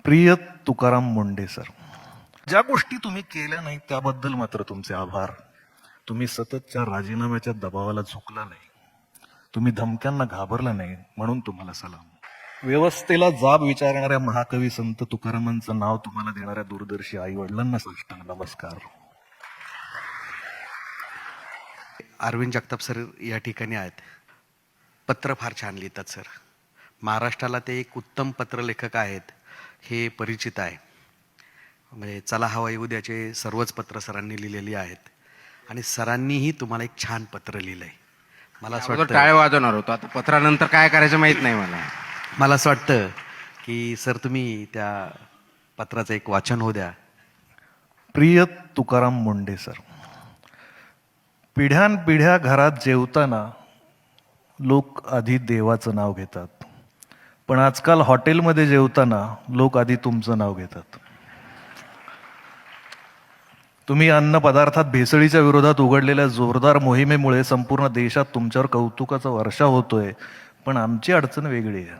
प्रिय तुकाराम मुंडे सर, ज्या गोष्टी तुम्ही केल्या नाहीत त्याबद्दल मात्र तुमचे आभार. तुम्ही सततच्या राजीनाम्याच्या दबावाला झुकला नाही, तुम्ही धमक्यांना घाबरला नाही, म्हणून तुम्हाला सलाम. व्यवस्थेला जाब विचारणाऱ्या महाकवी संत तुकारामांचं नाव तुम्हाला देणाऱ्या दूरदर्शी आई वडिलांना साष्टांग नमस्कार. अरविंद जगताप सर या ठिकाणी आहेत. पत्र फार छान लिहितात सर. महाराष्ट्राला ते एक उत्तम पत्रलेखक आहेत हे परिचित आहे. म्हणजे चला हवा येऊ द्याचे सर्वच पत्र सरांनी लिहिलेली आहेत आणि सरांनीही तुम्हाला एक छान पत्र लिहिलंय. मला असं वाटतं टाळ वाजवणार होतो, आता पत्रानंतर काय करायचं माहित नाही मला असं वाटतं की सर तुम्ही त्या पत्राचं एक वाचन होऊ द्या. प्रिय तुकाराम मुंडे सर, पिढ्यानपिढ्या घरात जेवताना लोक आधी देवाचं नाव घेतात, पण आजकाल हॉटेलमध्ये जेवताना लोक आधी तुमचं नाव घेतात. तुम्ही अन्न पदार्थात भेसळीच्या विरोधात उघडलेल्या जोरदार मोहिमेमुळे संपूर्ण देशात तुमच्यावर कौतुकाचा वर्षाव होतोय, पण आमची अडचण वेगळी आहे.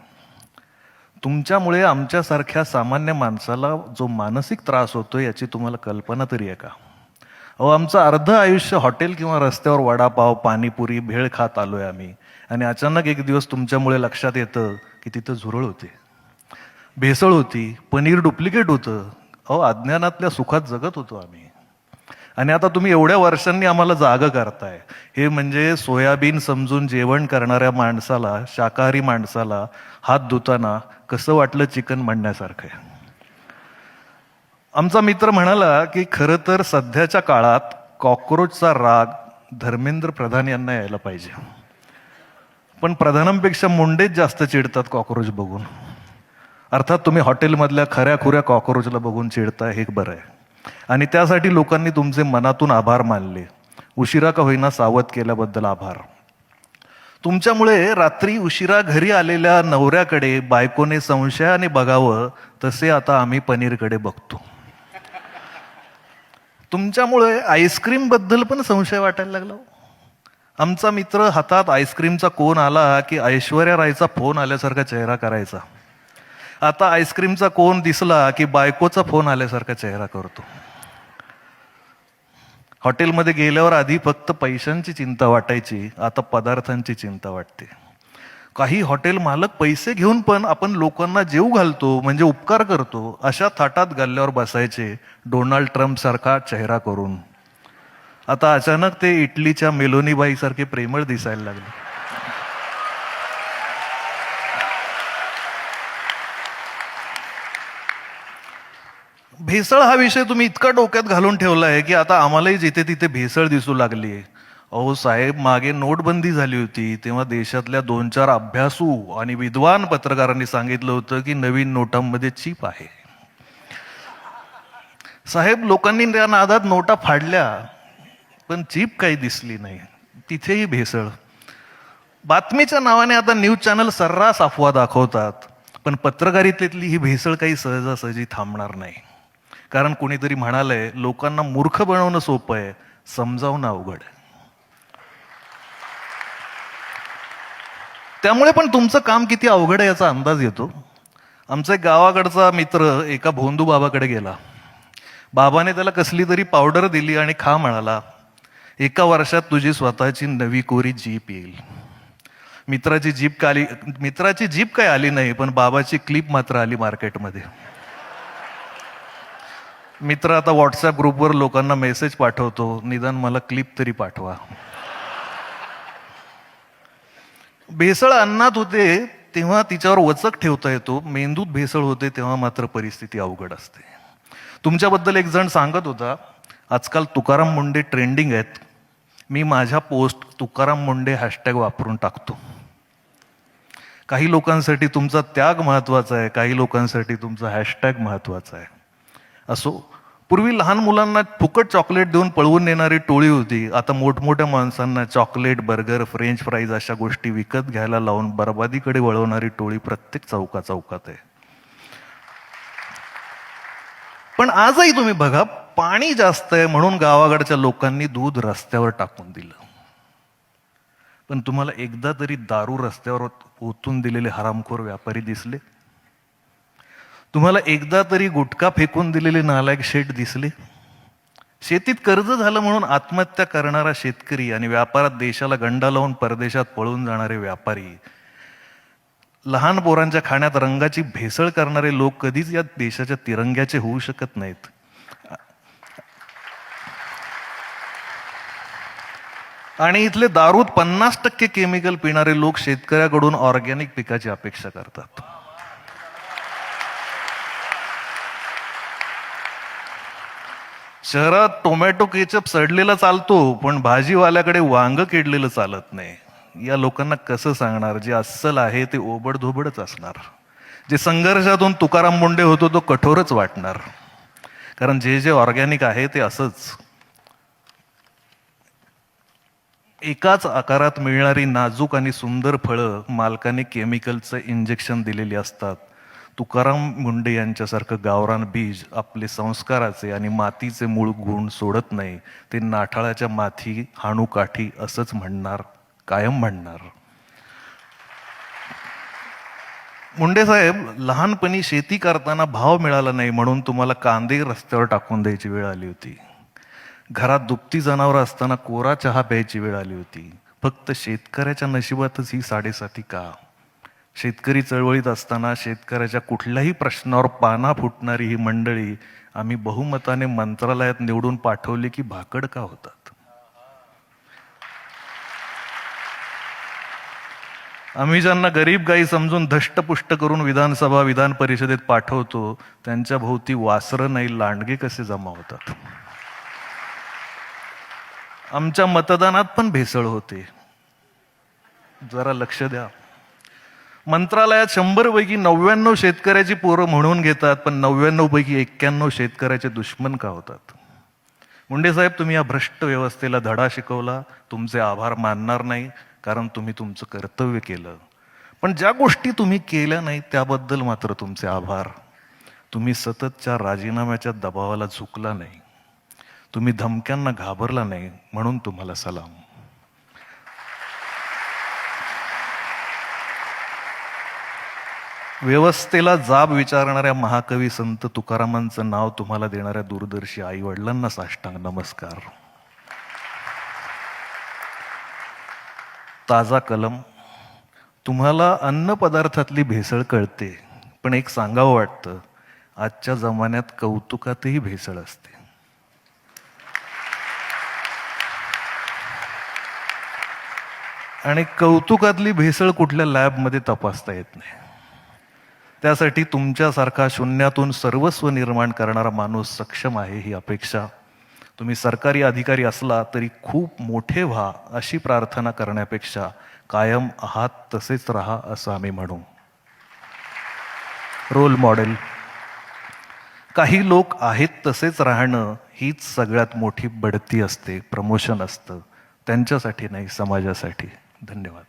तुमच्यामुळे आमच्यासारख्या सामान्य माणसाला जो मानसिक त्रास होतोय याची तुम्हाला कल्पना तरी आहे का? अहो, आमचं अर्ध आयुष्य हॉटेल किंवा रस्त्यावर वडापाव, पाणीपुरी, भेळ खात आलोय आम्ही, आणि अचानक एक दिवस तुमच्यामुळे लक्षात येतं की तिथं झुरळ होते, भेसळ होती, पनीर डुप्लिकेट होतं. अहो, अज्ञानातल्या सुखात जगत होतो आम्ही, आणि आता तुम्ही एवढ्या वर्षांनी आम्हाला जागं करताय. हे म्हणजे सोयाबीन समजून जेवण करणाऱ्या माणसाला, शाकाहारी माणसाला हात धुताना कसं वाटलं चिकन म्हणण्यासारखं आहे. आमचा मित्र म्हणाला की खरं तर सध्याच्या काळात कॉक्रोचचा राग धर्मेंद्र प्रधान यांना यायला पाहिजे, पण प्रधानांपेक्षा मुंडेच जास्त चिडतात कॉक्रोच बघून. अर्थात तुम्ही हॉटेलमधल्या खऱ्या खुऱ्या कॉक्रोचला बघून चिडताय हे बरं आहे, आणि त्यासाठी लोकांनी तुमचे मनातून आभार मानले. उशिरा का होईना सावध केल्याबद्दल आभार. तुमच्यामुळे रात्री उशिरा घरी आलेल्या नवऱ्याकडे बायकोने संशयाने बघावं तसे आता आम्ही पनीरकडे बघतो. तुमच्यामुळे आईस्क्रीम बद्दल पण संशय वाटायला लागला. आमचा मित्र हातात आईस्क्रीमचा कोन आला की ऐश्वर्या रायचा फोन आल्यासारखा चेहरा करायचा. आता आईस्क्रीमचा कोन दिसला की बायकोचा फोन आल्यासारखा चेहरा करतो. हॉटेलमध्ये गेल्यावर आधी फक्त पैशांची चिंता वाटायची, आता पदार्थांची चिंता वाटते. काही हॉटेल मालक पैसे घेऊन पण आपण लोकांना जेवू घालतो म्हणजे उपकार करतो अशा थाटात गल्ल्यावर बसायचे, डोनाल्ड ट्रम्प सारखा चेहरा करून. आता अचानक ते इटलीच्या मेलोनीबाई सारखे प्रेमळ दिसायला लागले. भेसळ हा विषय तुम्ही इतका डोक्यात घालून ठेवलाय की आता आम्हालाही जिथे तिथे भेसळ दिसू लागली. अहो साहेब, मागे नोटबंदी झाली होती तेव्हा देशातल्या 2-4 अभ्यासू आणि विद्वान पत्रकारांनी सांगितलं होतं की नवीन नोटांमध्ये चीप आहे. साहेब, लोकांनी त्या नादात नोटा फाडल्या, पण चीप काही दिसली नाही, तिथेही भेसळ. बातमीच्या नावाने आता न्यूज चॅनल सर्रास अफवा दाखवतात, पण पत्रकारितेतली ही भेसळ काही सहजासहजी थांबणार नाही. कारण कोणीतरी म्हणालंय, लोकांना मूर्ख बनवणं सोपं आहे, समजावणं अवघड आहे. त्यामुळे पण तुमचं काम किती अवघड आहे याचा अंदाज येतो. आमचा एक गावाकडचा मित्र एका भोंदू बाबाकडे गेला. बाबाने त्याला कसली तरी पावडर दिली आणि खा म्हणाला. 1 वर्षात तुझी स्वतःची नवी कोरी जीप येईल. मित्राची जीप काय आली नाही, पण बाबाची क्लिप मात्र आली मार्केटमध्ये. मित्र आता व्हॉट्सअप ग्रुपवर लोकांना मेसेज पाठवतो, निदान मला क्लिप तरी पाठवा. भेसळ अन्नात होते तेव्हा तिच्यावर वचक ठेवता येतो, मेंदूत भेसळ होते तेव्हा मात्र परिस्थिती अवघड असते. तुमच्याबद्दल एक जण सांगत होता, आजकाल तुकाराम मुंडे ट्रेंडिंग आहेत. मी माझ्या पोस्ट तुकाराम मुंडे हॅशटॅग वापरून टाकतो. काही लोकांसाठी तुमचा त्याग महत्वाचा आहे, काही लोकांसाठी तुमचा हॅशटॅग महत्वाचा आहे. असो, पूर्वी लहान मुलांना फुकट चॉकलेट देऊन पळवून नेणारी टोळी होती, आता मोठमोठ्या माणसांना चॉकलेट, बर्गर, फ्रेंच फ्राईज अशा गोष्टी विकत घ्यायला लावून बरबादीकडे वळवणारी टोळी प्रत्येक चौकात आहे. पण आजही तुम्ही बघा, पाणी जास्त आहे म्हणून गावाकडच्या लोकांनी दूध रस्त्यावर टाकून दिलं. पण तुम्हाला एकदा तरी दारू रस्त्यावर ओतून दिलेले हरामखोर व्यापारी दिसले? तुम्हाला एकदा तरी गुटखा फेकून दिलेले नालायक शेठ दिसले? शेतीत कर्ज झालं म्हणून आत्महत्या करणारा शेतकरी आणि व्यापारात देशाला गंडा लावून परदेशात पळून जाणारे व्यापारी, लहान पोरांच्या खाण्यात रंगाची भेसळ करणारे लोक कधीच या देशाच्या तिरंग्याचे होऊ शकत नाहीत. आणि इथले दारूत 50% केमिकल पिणारे लोक शेतकऱ्याकडून ऑर्गॅनिक पिकाची अपेक्षा करतात. शहरात टोमॅटो केचप सडलेला चालतो, पण भाजीवाल्याकडे वांग किडलेलं चालत नाही. या लोकांना कसं सांगणार? जे अस्सल आहे ते ओबडधोबडच असणार. जे संघर्षातून तुकाराम मुंडे होतो तो कठोरच वाटणार. कारण जे जे ऑर्गॅनिक आहे ते असंच एकाच आकारात मिळणारी नाजूक आणि सुंदर फळं मालकाने केमिकलचं इंजेक्शन दिलेली असतात. तुकाराम मुंडे यांच्यासारखं गावरान बीज आपले संस्काराचे आणि मातीचे मूळ गुण सोडत नाही. ते नाठाळाच्या माथी हाणू काठी असंच म्हणणार, कायम म्हणणार. मुंडे साहेब, लहानपणी शेती करताना भाव मिळाला नाही म्हणून तुम्हाला कांदे रस्त्यावर टाकून द्यायची वेळ आली होती. घरात दुभती जनावरं असताना कोरा चहा प्यायची वेळ आली होती. फक्त शेतकऱ्याच्या नशिबातच ही साडेसाती का? शेतकरी चळवळीत असताना शेतकऱ्याच्या कुठल्याही प्रश्नावर पाना फुटणारी ही मंडळी आम्ही बहुमताने मंत्रालयात निवडून पाठवले की भाकड का होतात? आम्ही ज्यांना गरीब गाई समजून धष्टपुष्ट करून विधानसभा विधान परिषदेत पाठवतो त्यांच्या भोवती वासरं नाही लांडगे कसे जमा होतात? आमच्या मतदानात पण भेसळ होते, जरा लक्ष द्या. मंत्रालयात 100 पैकी 99 शेतकऱ्याची पोरं म्हणून घेतात, पण 99 पैकी 91 शेतकऱ्याचे दुश्मन का होतात? मुंडे साहेब, तुम्ही या भ्रष्ट व्यवस्थेला धडा शिकवला. तुमचे आभार मानणार नाही, कारण तुम्ही तुमचं कर्तव्य केलं. पण ज्या गोष्टी तुम्ही केल्या नाही त्याबद्दल मात्र तुमचे आभार. तुम्ही सततच्या राजीनाम्याच्या दबावाला झुकला नाही. तुम्ही धमक्यांना घाबरला नाही, म्हणून तुम्हाला सलाम. व्यवस्थेला जाब विचारणाऱ्या महाकवी संत तुकारामांचं नाव तुम्हाला देणाऱ्या दूरदर्शी आई वडिलांना साष्टांग नमस्कार. ताजा कलम, तुम्हाला अन्न पदार्थातली भेसळ कळते, पण एक सांगावं वाटतं, आजच्या जमान्यात कौतुकातही भेसळ असते. आणि कौतुकातली भेसळ कुठल्या लॅबमध्ये तपासता येत नाही. त्यासाठी तुमच्यासारखा शून्यातून सर्वस्व निर्माण करणारा माणूस सक्षम आहे ही अपेक्षा. तुम्ही सरकारी अधिकारी असला तरी खूप मोठे व्हा अशी प्रार्थना करण्यापेक्षा कायम आहात तसेच राहा असं आम्ही म्हणू. रोल मॉडेल, काही लोक आहेत तसेच राहणं हीच सगळ्यात मोठी बढती असते, प्रमोशन असतं. त्यांच्यासाठी नाही, समाजासाठी. धन्यवाद.